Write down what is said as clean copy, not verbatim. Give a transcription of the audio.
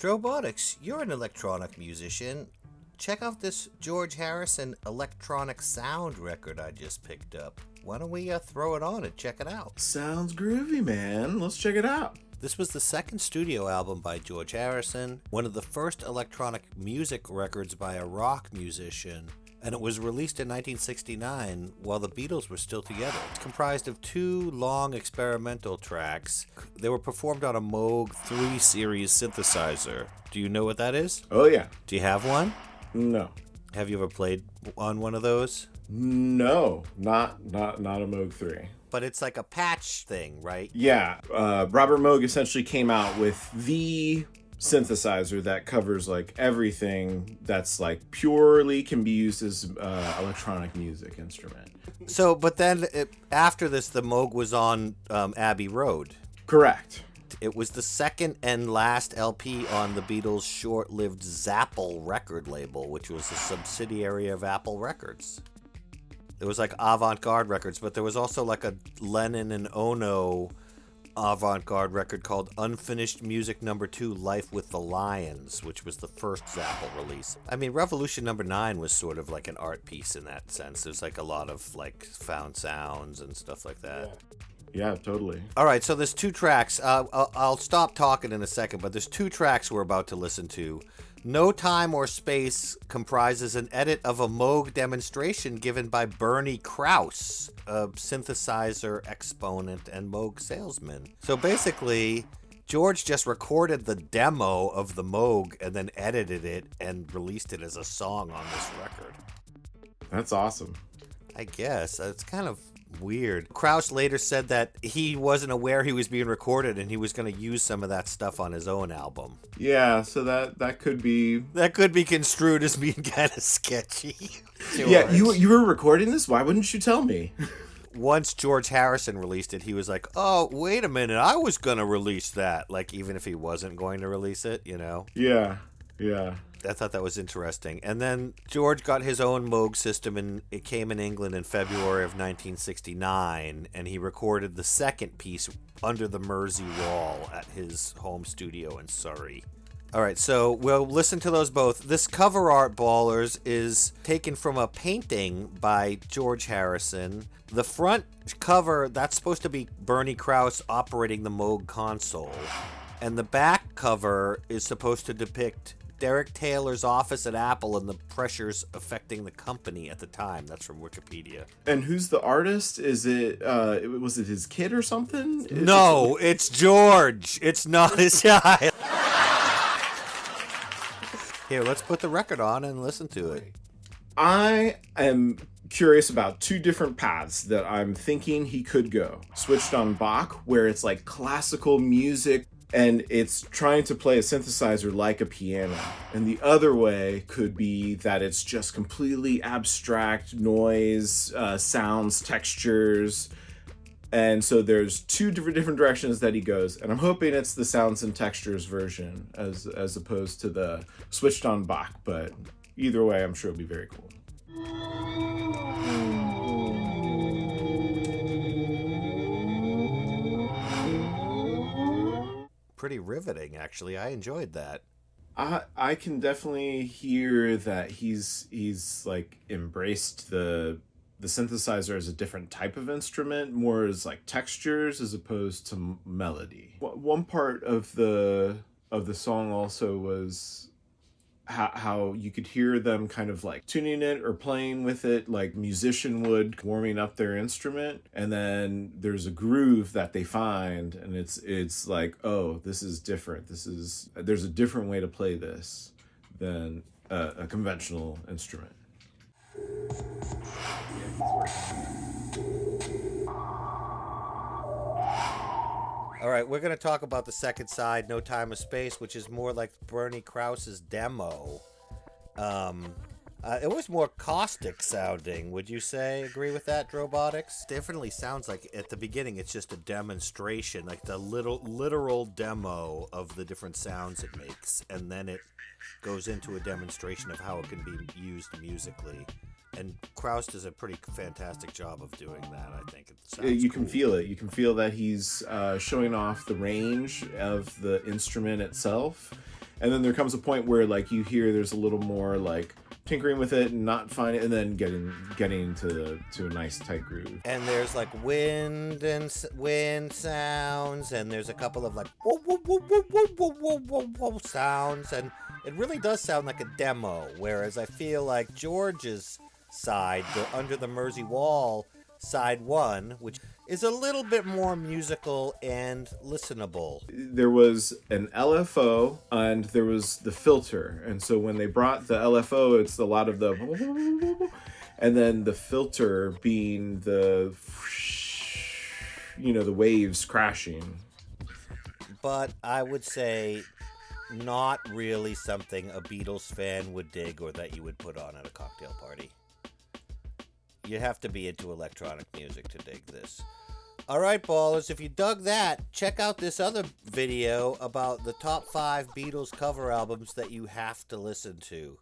Drobotics, you're an electronic musician. Check out this George Harrison electronic sound record I just picked up. Why don't we throw it on and check it out? Sounds groovy, man. Let's check it out. This was the second studio album by George Harrison, one of the first electronic music records by a rock musician, and it was released in 1969 while the Beatles were still together. It's comprised of 2 long experimental tracks. They were performed on a Moog 3 series synthesizer. Do you know what that is? Oh, yeah. Do you have one? No. Have you ever played on one of those? No, not a Moog 3. But it's like a patch thing, right? Yeah. Robert Moog essentially came out with the synthesizer that covers like everything that's like purely can be used as electronic music instrument. So, but then after this, the Moog was on Abbey Road. Correct. It was the second and last LP on the Beatles' short-lived Zapple record label, which was a subsidiary of Apple Records. It was like avant-garde records, but there was also like a Lennon and Ono avant-garde record called Unfinished Music No. 2, Life with the Lions, which was the first Zapple release. I mean, Revolution No. 9 was sort of like an art piece in that sense. There's like a lot of like found sounds and stuff like that. Yeah, totally. All right, so there's 2 tracks. I'll stop talking in a second, but there's 2 tracks we're about to listen to. No Time or Space comprises an edit of a Moog demonstration given by Bernie Krause, a synthesizer exponent and Moog salesman. So basically, George just recorded the demo of the Moog and then edited it and released it as a song on this record. That's awesome. I guess. It's kind of weird. Krause later said that he wasn't aware he was being recorded and he was going to use some of that stuff on his own album. Yeah, so that could be... That could be construed as being kind of sketchy. Yeah, you were recording this? Why wouldn't you tell me? Once George Harrison released it, he was like, oh, wait a minute, I was going to release that. Like, even if he wasn't going to release it, you know? Yeah. I thought that was interesting. And then George got his own Moog system, and it came in England in February of 1969, and he recorded the second piece under the Mersey wall at his home studio in Surrey. All right, so we'll listen to those both. This cover art, Ballers, is taken from a painting by George Harrison. The front cover, that's supposed to be Bernie Krause operating the Moog console. And the back cover is supposed to depict Derek Taylor's office at Apple and the pressures affecting the company at the time. That's from Wikipedia. And who's the artist? Is it, was it his kid or something? No, it's George. It's not his child. Here, let's put the record on and listen to it. I am curious about 2 different paths that I'm thinking he could go. Switched on Bach, where it's like classical music, and it's trying to play a synthesizer like a piano. And the other way could be that it's just completely abstract noise, sounds, textures. And so there's 2 different directions that he goes. And I'm hoping it's the sounds and textures version as opposed to the switched on Bach. But either way, I'm sure it'll be very cool. Pretty riveting, actually. I enjoyed that. I can definitely hear that he's like embraced the synthesizer as a different type of instrument, more as like textures as opposed to melody. One part of the song also was how you could hear them kind of like tuning it or playing with it like musician would, warming up their instrument. And then there's a groove that they find, and it's like, oh, this is different. There's a different way to play this than a conventional instrument. All right, we're going to talk about the second side, No Time or Space, which is more like Bernie Krause's demo. It was more caustic sounding, would you say? Agree with that, Drobotics? Definitely sounds like at the beginning it's just a demonstration, like the literal demo of the different sounds it makes, and then it goes into a demonstration of how it can be used musically. And Krause does a pretty fantastic job of doing that, I think. You can feel it. You can feel that he's showing off the range of the instrument itself. And then there comes a point where like you hear there's a little more like tinkering with it and not finding, and then getting to a nice tight groove. And there's like wind sounds, and there's a couple of like whoa, whoa, whoa, whoa, whoa, whoa, whoa, whoa sounds, and it really does sound like a demo. Whereas I feel like George's side, the Under the Mersey Wall side 1, which is a little bit more musical and listenable. There was an LFO and there was the filter, and so when they brought the LFO, it's a lot of the, and then the filter being the, the waves crashing. But I would say not really something a Beatles fan would dig or that you would put on at a cocktail party. You have to be into electronic music to dig this. All right, ballers, if you dug that, check out this other video about the top 5 Beatles cover albums that you have to listen to.